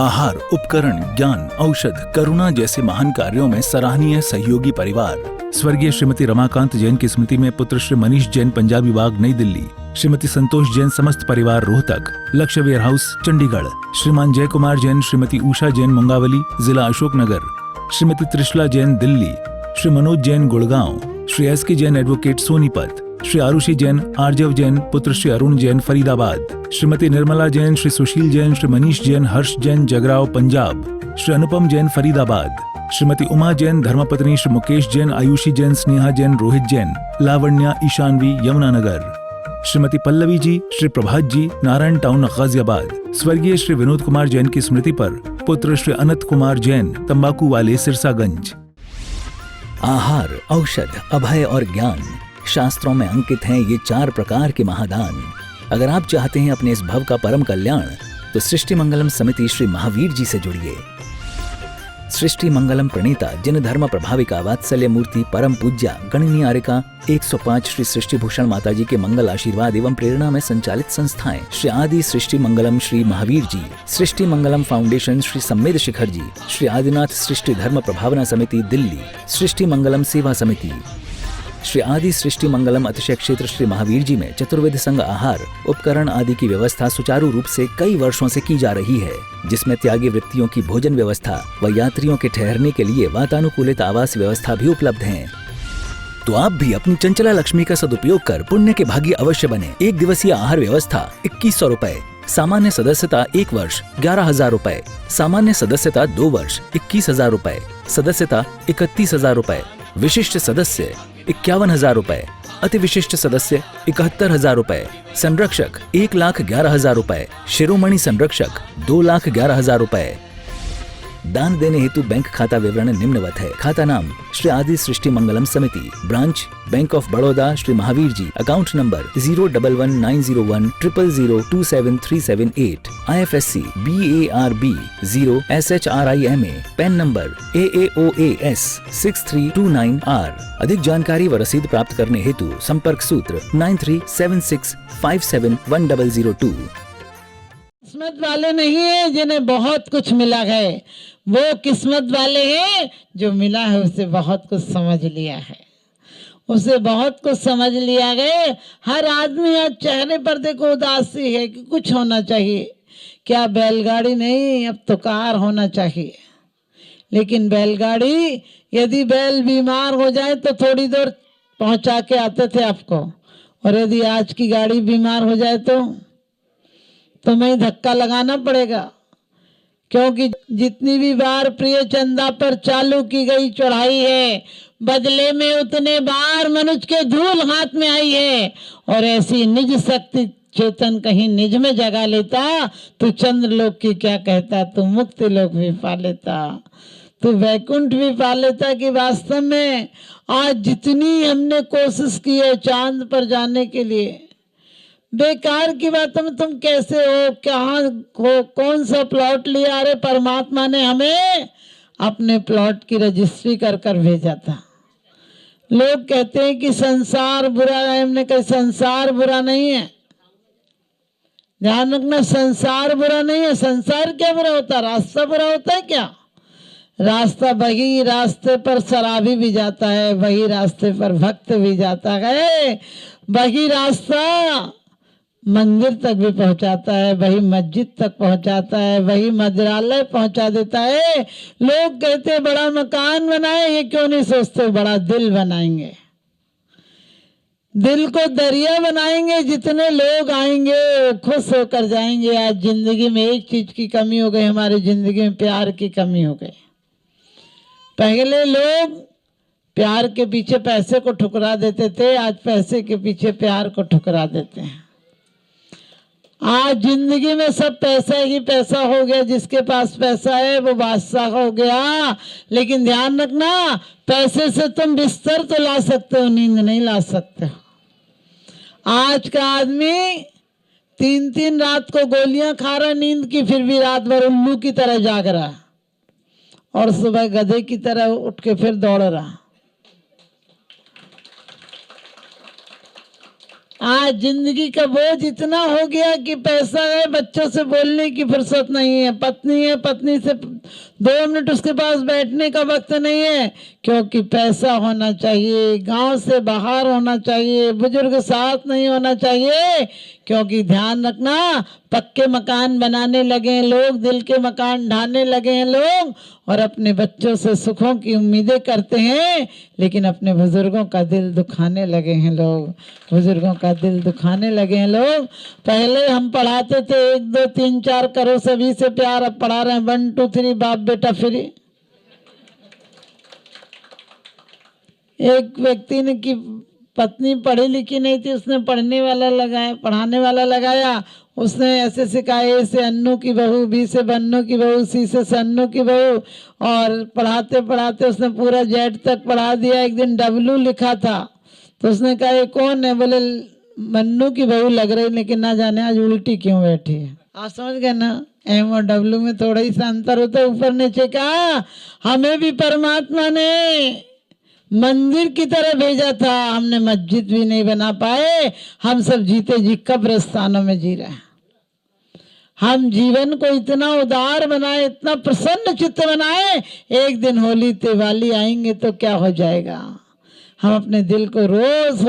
आहार, उपकरण, ज्ञान, औषध, करुणा जैसे महान कार्यों में सराहनीय सहयोगी परिवार। स्वर्गीय श्रीमती रमाकांत जैन की स्मृति में पुत्र श्री मनीष जैन, पंजाबी बाग, नई दिल्ली। श्रीमती संतोष जैन, समस्त परिवार, रोहतक। लक्ष्य वेयर हाउस, चंडीगढ़। श्रीमान जय कुमार जैन, श्रीमती उषा जैन, मुंगावली, जिला अशोकनगर। श्रीमती त्रिशला जैन, दिल्ली। श्री मनोज जैन, गुड़गांव। श्री एस के जैन, एडवोकेट, सोनीपत। श्री आरुषि जैन, आर्जव जैन, पुत्र श्री अरुण जैन, फरीदाबाद। श्रीमती निर्मला जैन, श्री सुशील जैन, श्री मनीष जैन, हर्ष जैन, जगराव, पंजाब। श्री अनुपम जैन, फरीदाबाद। श्रीमती उमा जैन, धर्मपत्नी श्री मुकेश जैन, आयुषी जैन, स्नेहा जैन, रोहित जैन, लावण्या, ईशानवी, यमुनानगर। श्रीमती पल्लवी जी, श्री प्रभात जी, नारायण टाउन, गाजियाबाद। स्वर्गीय श्री विनोद कुमार जैन की स्मृति पर पुत्र श्री अनंत कुमार जैन, तंबाकू वाले, सिरसागंज। आहार, औषध, अभय और ज्ञान, शास्त्रों में अंकित हैं ये 4 प्रकार के महादान। अगर आप चाहते हैं अपने इस भव का परम कल्याण, तो सृष्टि मंगलम समिति श्री महावीर जी से जुड़िए। सृष्टि मंगलम प्रणेता, जिन धर्म प्रभाविका, वात्सल्य मूर्ति, परम पूज्या, गणनीय आर्यका 105 श्री सृष्टि भूषण माता जी के मंगल आशीर्वाद एवं प्रेरणा में संचालित संस्थाएं श्री आदि सृष्टि मंगलम श्री महावीर जी, सृष्टि मंगलम फाउंडेशन श्री सम्मेद शिखर जी, श्री आदिनाथ सृष्टि धर्म प्रभावना समिति, दिल्ली। सृष्टि मंगलम सेवा समिति, श्री आदि सृष्टि मंगलम अतिशय क्षेत्र श्री महावीर जी में चतुर्वेद संघ आहार, उपकरण आदि की व्यवस्था सुचारू रूप से कई वर्षों से की जा रही है, जिसमें त्यागी वृत्तियों की भोजन व्यवस्था व यात्रियों के ठहरने के लिए वातानुकूलित आवास व्यवस्था भी उपलब्ध है। तो आप भी अपनी चंचला लक्ष्मी का सदुपयोग कर पुण्य के भागी अवश्य बने। 1 दिवसीय आहार व्यवस्था 2100 रुपए, सामान्य सदस्यता 1 वर्ष 11,000 रुपए, सामान्य सदस्यता 2 वर्ष 21,000 रुपए, सदस्यता 31,000 रुपए, विशिष्ट सदस्य 51,000 रुपए, अति विशिष्ट सदस्य 71,000 रुपए, संरक्षक 1,11,000 रुपए, शिरोमणि संरक्षक 2,11,000 रुपए। दान देने हेतु बैंक खाता विवरण निम्नवत है। खाता नाम श्री आदि Srishti Mangalam Samiti, branch bank of Baroda Shri Mahavir ji, account number 0119010027378, IFSC BARB 0 SHRIMA, PAN number AAOAS 6329R। अधिक जानकारी व रसीद प्राप्त करने हेतु संपर्क सूत्र 9376571002। किस्मत वाले नहीं है जिन्हें बहुत कुछ मिला है, वो किस्मत वाले हैं जो मिला है उसे बहुत कुछ समझ लिया है, उसे बहुत कुछ समझ लिया गया। हर आदमी आज चेहरे पर देखो उदासी है कि कुछ होना चाहिए, क्या बैलगाड़ी नहीं, अब तो कार होना चाहिए। लेकिन बैलगाड़ी, यदि बैल बीमार हो जाए तो थोड़ी दूर पहुंचा के आते थे आपको, और यदि आज की गाड़ी बीमार हो जाए तो मैं धक्का लगाना पड़ेगा, क्योंकि जितनी भी बार प्रिय चंदा पर चालू की गई चढ़ाई है, बदले में उतने बार मनुष्य के धूल हाथ में आई है। और ऐसी निज शक्ति चेतन कहीं निज में जगा लेता तो चंद्रलोक की क्या कहता, तो मुक्ति लोक भी पा लेता, तो वैकुंठ भी पा लेता। कि वास्तव में आज जितनी हमने कोशिश की है चांद पर जाने के लिए, बेकार की बात में तुम कैसे हो, कहाँ हो, कौन सा प्लॉट लिया? अरे परमात्मा ने हमें अपने प्लॉट की रजिस्ट्री कर कर भेजा था। लोग कहते हैं कि संसार बुरा है, हमने कहा संसार बुरा नहीं है, ध्यान रखना, संसार बुरा नहीं है। संसार क्या बुरा होता है? रास्ता बुरा होता है क्या? रास्ता, वही रास्ते पर शराबी भी जाता है, वही रास्ते पर भक्त भी जाता है, वही रास्ता मंदिर तक भी पहुंचाता है, वही मस्जिद तक पहुंचाता है, वही मंदिरालय पहुंचा देता है। लोग कहते हैं बड़ा मकान बनाए, ये क्यों नहीं सोचते बड़ा दिल बनाएंगे, दिल को दरिया बनाएंगे, जितने लोग आएंगे खुश होकर जाएंगे। आज जिंदगी में एक चीज की कमी हो गई, हमारी जिंदगी में प्यार की कमी हो गई। पहले लोग प्यार के पीछे पैसे को ठुकरा देते थे, आज पैसे के पीछे प्यार को ठुकरा देते हैं। आज जिंदगी में सब पैसा ही पैसा हो गया, जिसके पास पैसा है वो बादशाह हो गया। लेकिन ध्यान रखना, पैसे से तुम बिस्तर तो ला सकते हो, नींद नहीं ला सकते हो। आज का आदमी 3-3 रात को गोलियां खा रहा नींद की, फिर भी रात भर उल्लू की तरह जाग रहा, और सुबह गधे की तरह उठ के फिर दौड़ रहा। आज जिंदगी का बोझ इतना हो गया कि पैसा है, बच्चों से बोलने की फुर्सत नहीं है, पत्नी है, पत्नी से 2 मिनट उसके पास बैठने का वक्त नहीं है, क्योंकि पैसा होना चाहिए, गांव से बाहर होना चाहिए, बुजुर्ग साथ नहीं होना चाहिए, क्योंकि ध्यान रखना पक्के मकान बनाने लगे हैं लोग, दिल के मकान ढाने लगे हैं लोग, और अपने बच्चों से सुखों की उम्मीदें करते हैं, लेकिन अपने बुजुर्गों का दिल दुखाने लगे हैं लोग, बुजुर्गों का दिल दुखाने लगे हैं लोग। पहले हम पढ़ाते थे 1 2 3 4 करो सभी से प्यार, अब पढ़ा रहे हैं 1 2 3 बाप बेटा फ्री। एक व्यक्ति ने की पत्नी पढ़ी लिखी नहीं थी, उसने पढ़ाने वाला लगाया, उसने ऐसे सिखाया, ए से अन्नू की बहू, बी से बन्नू की बहू, सी से सन्नू की बहू, और पढ़ाते पढ़ाते उसने पूरा जेड तक पढ़ा दिया। एक दिन डब्लू लिखा था तो उसने कहा ये कौन है? बोले मन्नू की बहू लग रही, लेकिन ना जाने आज उल्टी क्यों बैठी है। आप समझ गए ना, एम और डब्लू में थोड़ा ही सा अंतर होता है, ऊपर नीचे का। हमें भी परमात्मा ने मंदिर की तरह भेजा था, हमने मस्जिद भी नहीं बना पाए, हम सब जीते जी कब्रिस्तानों में जी रहे हैं। हम जीवन को इतना उदार बनाए, इतना प्रसन्न चित्त बनाए, एक दिन होली दिवाली आएंगे तो क्या हो जाएगा। हम अपने दिल को रोज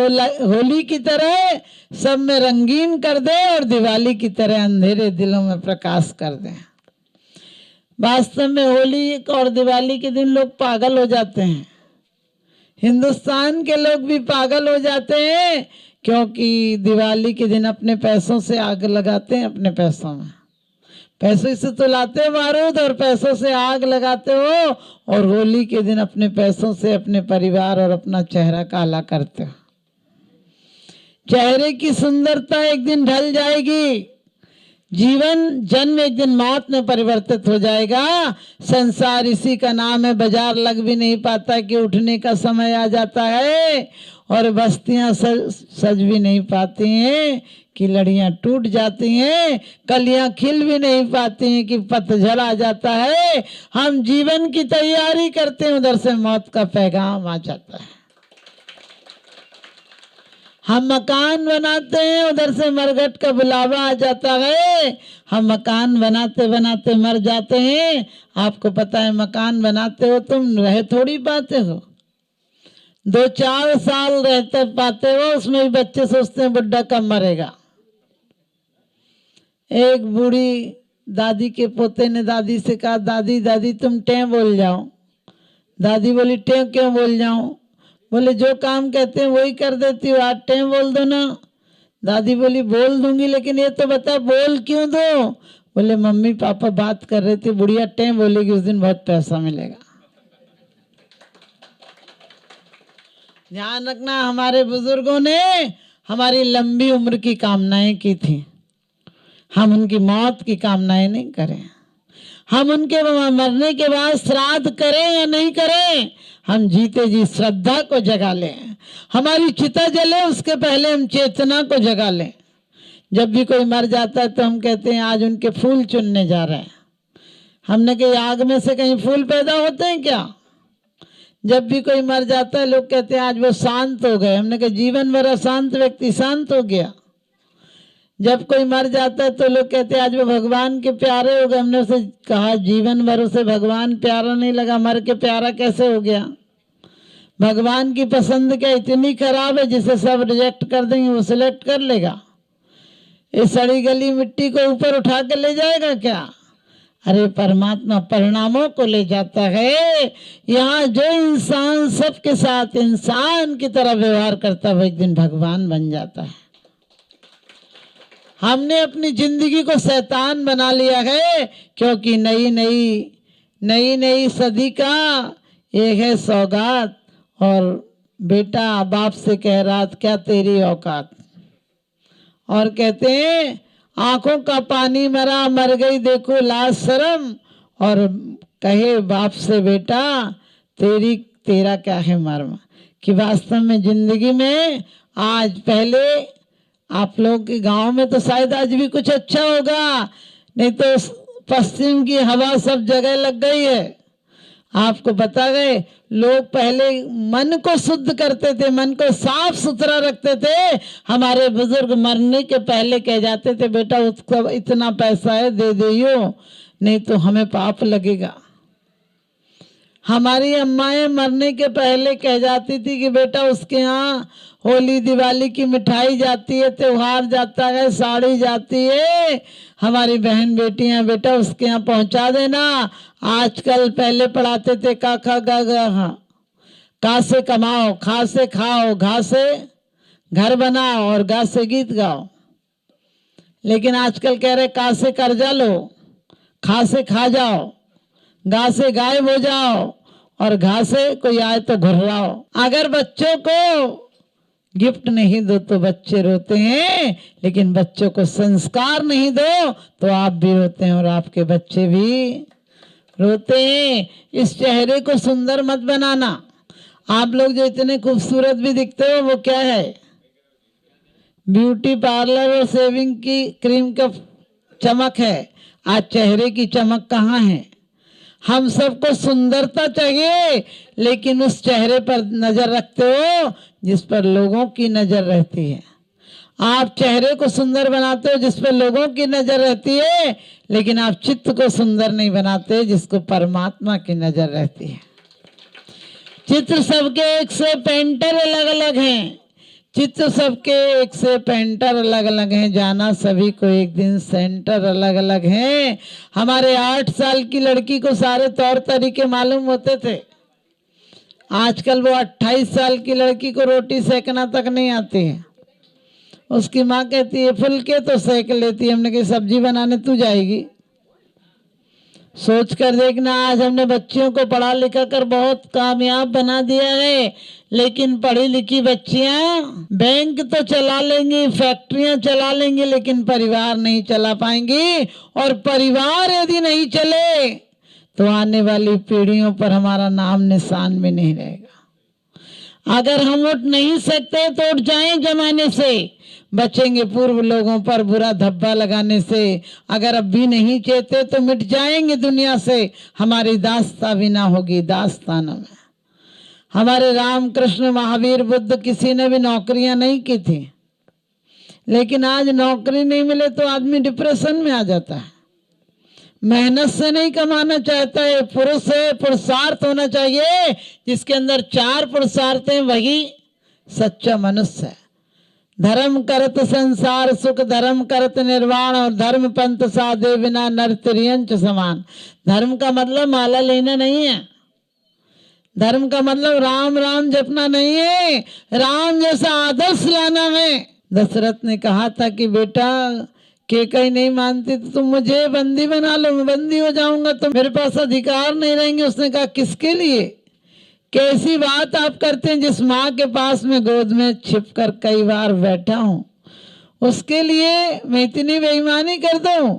होली की तरह सब में रंगीन कर दें और दिवाली की तरह अंधेरे दिलों में प्रकाश कर दें। वास्तव में होली और दिवाली के दिन लोग पागल हो जाते हैं, हिंदुस्तान के लोग भी पागल हो जाते हैं, क्योंकि दिवाली के दिन अपने पैसों से आग लगाते हैं, अपने पैसों में पैसों से तो लाते हो बारूद और पैसों से आग लगाते हो, और होली के दिन अपने पैसों से अपने परिवार और अपना चेहरा काला करते हो। चेहरे की सुंदरता एक दिन ढल जाएगी, जीवन जन्म एक दिन मौत में परिवर्तित हो जाएगा। संसार इसी का नाम है, बाजार लग भी नहीं पाता कि उठने का समय आ जाता है, और बस्तियां सज भी नहीं पाती हैं कि लड़ियां टूट जाती हैं, कलियां खिल भी नहीं पाती हैं कि पतझड़ आ जाता है। हम जीवन की तैयारी करते हैं, उधर से मौत का पैगाम आ जाता है। हम मकान बनाते हैं, उधर से मरघट का बुलावा आ जाता है। हम मकान बनाते बनाते मर जाते हैं। आपको पता है मकान बनाते हो तुम, रह थोड़ी पाते हो, 2-4 साल रहते पाते हो, उसमें भी बच्चे सोचते हैं बुढ़ा कब मरेगा। एक बूढ़ी दादी के पोते ने दादी से कहा, दादी दादी तुम टें बोल जाओ। दादी बोली टें क्यों बोल जाऊं? बोले जो काम कहते हैं वही कर देती हो, आज टें बोल दो ना। दादी बोली बोल दूंगी, लेकिन ये तो बता बोल क्यों दो? बोले मम्मी पापा बात कर रहे थे, बुढ़िया टें बोलेगी उस दिन बहुत पैसा मिलेगा। ध्यान रखना, हमारे बुजुर्गों ने हमारी लंबी उम्र की कामनाएं की थी, हम उनकी मौत की कामनाएं नहीं करें। हम उनके मरने के बाद श्राद्ध करें या नहीं करें, हम जीते जी श्रद्धा को जगा लें। हमारी चिता जले उसके पहले हम चेतना को जगा लें। जब भी कोई मर जाता है तो हम कहते हैं आज उनके फूल चुनने जा रहे हैं। हमने कहा आग में से कहीं फूल पैदा होते हैं क्या? जब भी कोई मर जाता है लोग कहते हैं आज वो शांत हो गए। हमने कहा जीवन भर अशांत व्यक्ति शांत हो गया। जब कोई मर जाता है तो लोग कहते हैं आज वो भगवान के प्यारे हो गए। हमने उसे कहा जीवन भर उसे भगवान प्यारा नहीं लगा, मर के प्यारा कैसे हो गया? भगवान की पसंद क्या इतनी खराब है जिसे सब रिजेक्ट कर देंगे वो सिलेक्ट कर लेगा? इस सड़ी गली मिट्टी को ऊपर उठा के ले जाएगा क्या? अरे परमात्मा परिणामों को ले जाता है। यहाँ जो इंसान सबके साथ इंसान की तरह व्यवहार करता है वो एक दिन भगवान बन जाता है। हमने अपनी जिंदगी को शैतान बना लिया है, क्योंकि नई सदी का एक है सौगात, और बेटा बाप से कह रहा क्या तेरी औकात। और कहते हैं आंखों का पानी मरा, मर गई देखो लाज शर्म, और कहे बाप से बेटा तेरा क्या है मर्म। कि वास्तव में जिंदगी में आज पहले आप लोग के गांव में तो शायद आज भी कुछ अच्छा होगा, नहीं तो पश्चिम की हवा सब जगह लग गई है। आपको बता गए लोग पहले मन को शुद्ध करते थे, मन को साफ सुथरा रखते थे। हमारे बुजुर्ग मरने के पहले कह जाते थे, बेटा उसका इतना पैसा है दे दियो, नहीं तो हमें पाप लगेगा। हमारी अम्माएं मरने के पहले कह जाती थी कि बेटा उसके यहाँ होली दिवाली की मिठाई जाती है, त्योहार जाता है, साड़ी जाती है, हमारी बहन बेटियां बेटा उसके यहाँ पहुंचा देना। आजकल पहले पढ़ाते थे का खा गा गा हा, का से कमाओ, खा से खाओ, घा से घर बनाओ और गा से गीत गाओ। लेकिन आजकल कह रहे का से कर्जा लो, खा से खा जाओ, गा से गायब हो जाओ और घा से कोई आए तो घुर्राओ। अगर बच्चों को गिफ्ट नहीं दो तो बच्चे रोते हैं, लेकिन बच्चों को संस्कार नहीं दो तो आप भी रोते हैं और आपके बच्चे भी रोते हैं। इस चेहरे को सुंदर मत बनाना। आप लोग जो इतने खूबसूरत भी दिखते हो वो क्या है, ब्यूटी पार्लर और सेविंग की क्रीम का चमक है। आज चेहरे की चमक कहाँ है? हम सबको सुंदरता चाहिए, लेकिन उस चेहरे पर नजर रखते हो जिस पर लोगों की नजर रहती है। आप चेहरे को सुंदर बनाते हो जिस पर लोगों की नजर रहती है, लेकिन आप चित्त को सुंदर नहीं बनाते जिसको परमात्मा की नजर रहती है। चित्र सबके एक से पेंटर अलग अलग हैं, चित्र सबके एक से पेंटर अलग अलग हैं, जाना सभी को एक दिन सेंटर अलग अलग हैं। हमारे 8 साल की लड़की को सारे तौर तरीके मालूम होते थे, आजकल वो 28 साल की लड़की को रोटी सेकना तक नहीं आती है। उसकी माँ कहती है फुलके तो सेक लेती है। हमने कही सब्जी बनाने तू जाएगी? सोच कर देखना, आज हमने बच्चियों को पढ़ा लिखा कर बहुत कामयाब बना दिया है, लेकिन पढ़ी लिखी बच्चियां बैंक तो चला लेंगी, फैक्ट्रियां चला लेंगी, लेकिन परिवार नहीं चला पाएंगी। और परिवार यदि नहीं चले तो आने वाली पीढ़ियों पर हमारा नाम निशान भी नहीं रहेगा। अगर हम उठ नहीं सकते तो उठ जाएं जमाने से, बचेंगे पूर्व लोगों पर बुरा धब्बा लगाने से। अगर अब भी नहीं चेते तो मिट जाएंगे दुनिया से, हमारी दास्ता भी ना होगी दास्तानों में। हमारे राम कृष्ण महावीर बुद्ध किसी ने भी नौकरियां नहीं की थी, लेकिन आज नौकरी नहीं मिले तो आदमी डिप्रेशन में आ जाता है, मेहनत से नहीं कमाना चाहता है। पुरुष है, पुरुषार्थ होना चाहिए, जिसके अंदर 4 पुरुषार्थ हैं वही सच्चा मनुष्य है। धर्म करत संसार सुख, धर्म करत निर्वाण, और धर्म पंथ साधे बिना नर तिर्यंच समान। धर्म का मतलब माला लेना नहीं है, धर्म का मतलब राम राम जपना नहीं है, राम जैसा आदर्श लाना है। दशरथ ने कहा था कि बेटा केकई नहीं मानती तो तुम मुझे बंदी बना लो, मैं बंदी हो जाऊंगा तो मेरे पास अधिकार नहीं रहेंगे। उसने कहा किसके लिए? कैसी बात आप करते हैं? जिस माँ के पास में गोद में छिपकर कई बार बैठा हूँ, उसके लिए मैं इतनी बेईमानी कर दूं?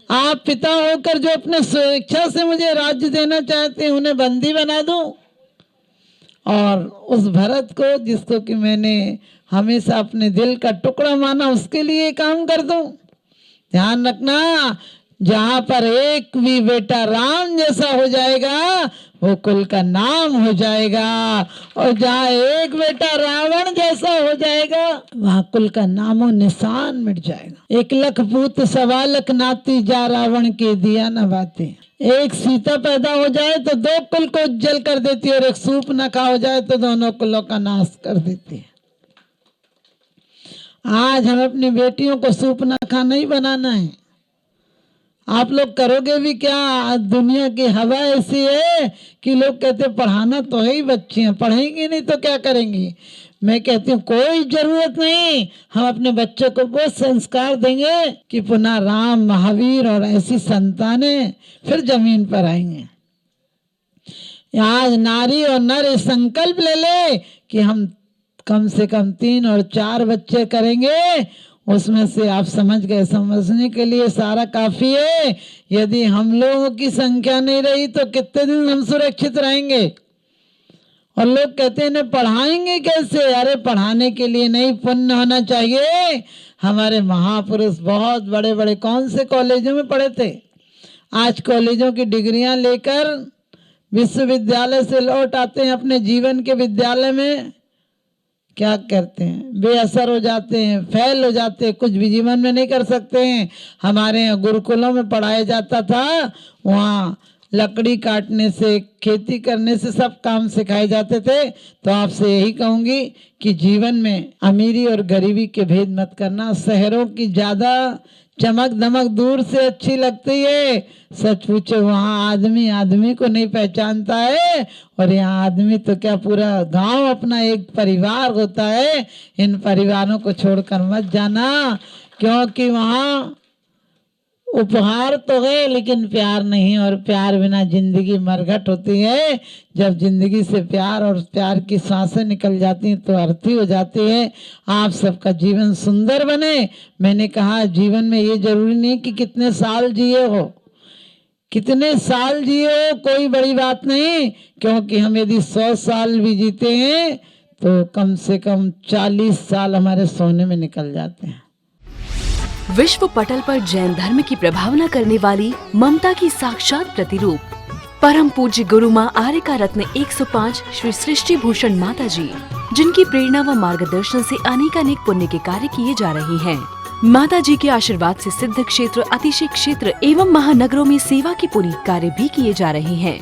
आप पिता होकर जो अपने स्वेच्छा से मुझे राज्य देना चाहते हैं, उन्हें बंदी बना दूं? और उस भरत को, जिसको कि मैंने हमेशा अपने दिल का टुकड़ा माना, उसके लिए काम कर दूं? ध्यान रखना, जहां पर एक भी बेटा राम जैसा हो जाएगा वो कुल का नाम हो जाएगा, और जहां एक बेटा रावण जैसा हो जाएगा वहां कुल का नामो निशान मिट जाएगा। 1 लाख पूत 1.25 लाख नाती, जा रावण के दिया न बाती। एक सीता पैदा हो जाए तो 2 कुल को उज्जवल कर देती है, और एक सूर्पनखा हो जाए तो दोनों कुलों का नाश कर देती है। आज हम अपनी बेटियों को सूर्पनखा नहीं बनाना है। आप लोग करोगे भी क्या? दुनिया की हवा ऐसी है कि लोग कहते पढ़ाना तो है ही, बच्चियां पढ़ेंगी नहीं तो क्या करेंगी। मैं कहती हूँ कोई जरूरत नहीं, हम अपने बच्चों को वो संस्कार देंगे कि पुनः राम महावीर और ऐसी संतानें फिर जमीन पर आएंगे। आज नारी और नर ये संकल्प ले ले कि हम कम से कम 3 और 4 बच्चे करेंगे। उसमें से आप समझ गए, समझने के लिए सारा काफी है। यदि हम लोगों की संख्या नहीं रही तो कितने दिन हम सुरक्षित रहेंगे? और लोग कहते हैं इन्हें पढ़ाएंगे कैसे? अरे पढ़ाने के लिए नहीं, पुण्य होना चाहिए। हमारे महापुरुष बहुत बड़े बड़े कौन से कॉलेजों में पढ़े थे, आज कॉलेजों की डिग्रियां लेकर विश्वविद्यालय से लौट आते हैं अपने जीवन के विद्यालय में, क्या करते हैं, बेअसर हो जाते हैं, फेल हो जाते हैं, कुछ भी जीवन में नहीं कर सकते हैं। हमारे यहाँ गुरुकुलों में पढ़ाया जाता था, वहाँ लकड़ी काटने से, खेती करने से सब काम सिखाए जाते थे। तो आपसे यही कहूँगी कि जीवन में अमीरी और गरीबी के भेद मत करना। शहरों की ज़्यादा चमक दमक दूर से अच्छी लगती है, सच पूछो वहाँ आदमी आदमी को नहीं पहचानता है, और यहाँ आदमी तो क्या पूरा गांव अपना एक परिवार होता है। इन परिवारों को छोड़कर मत जाना, क्योंकि वहाँ उपहार तो है लेकिन प्यार नहीं, और प्यार बिना जिंदगी मरघट होती है। जब जिंदगी से प्यार और प्यार की सांसें निकल जाती हैं तो अर्थी हो जाती है। आप सबका जीवन सुंदर बने। मैंने कहा जीवन में ये जरूरी नहीं कि कितने साल जिए हो, कितने साल जिए हो कोई बड़ी बात नहीं, क्योंकि हम यदि 100 साल भी जीते हैं तो कम से कम 40 साल हमारे सोने में निकल जाते हैं। विश्व पटल पर जैन धर्म की प्रभावना करने वाली ममता की साक्षात प्रतिरूप परम पूज्य गुरु माँ आर्यका रत्न 105 श्री सृष्टि भूषण माता जी, जिनकी प्रेरणा व मार्गदर्शन से अनेकानेक पुण्य के कार्य किए जा रहे हैं। माता जी के आशीर्वाद से सिद्ध क्षेत्र, अतिशय क्षेत्र एवं महानगरों में सेवा के पुनीत कार्य भी किए जा रहे हैं।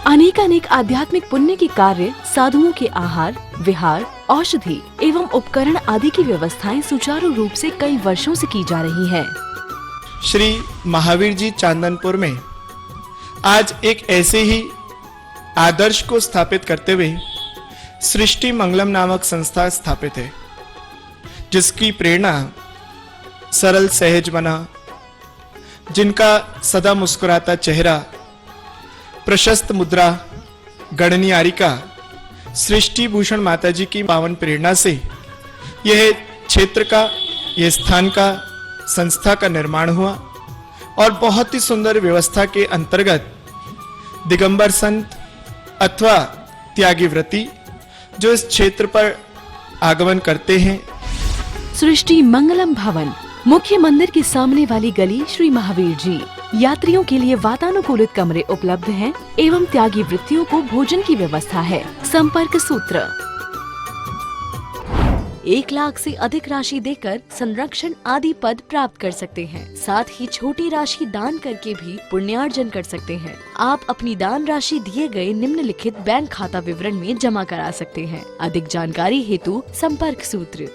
अनेकानेक आध्यात्मिक पुण्य के कार्य, साधुओं के आहार, विहार, औषधि एवं उपकरण आदि की व्यवस्थाएं सुचारू रूप से कई वर्षों से की जा रही है। श्री महावीर जी चांदनपुर में आज एक ऐसे ही आदर्श को स्थापित करते हुए सृष्टि मंगलम नामक संस्था स्थापित है, जिसकी प्रेरणा सरल सहज बना, जिनका सदा मुस्कुराता चेहरा, प्रशस्त मुद्रा, गणनीयारिका सृष्टि भूषण माताजी की पावन प्रेरणा से यह क्षेत्र का, यह स्थान का, संस्था का निर्माण हुआ और बहुत ही सुंदर व्यवस्था के अंतर्गत दिगंबर संत अथवा त्यागी व्रती जो इस क्षेत्र पर आगमन करते हैं। सृष्टि मंगलम भवन, मुख्य मंदिर के सामने वाली गली, श्री महावीर जी। यात्रियों के लिए वातानुकूलित कमरे उपलब्ध हैं एवं त्यागी वृत्तियों को भोजन की व्यवस्था है। संपर्क सूत्र 1 लाख से अधिक राशि देकर संरक्षण आदि पद प्राप्त कर सकते हैं। साथ ही छोटी राशि दान करके भी पुण्यार्जन कर सकते हैं। आप अपनी दान राशि दिए गए निम्नलिखित बैंक खाता विवरण में जमा करा सकते हैं। अधिक जानकारी हेतु संपर्क सूत्र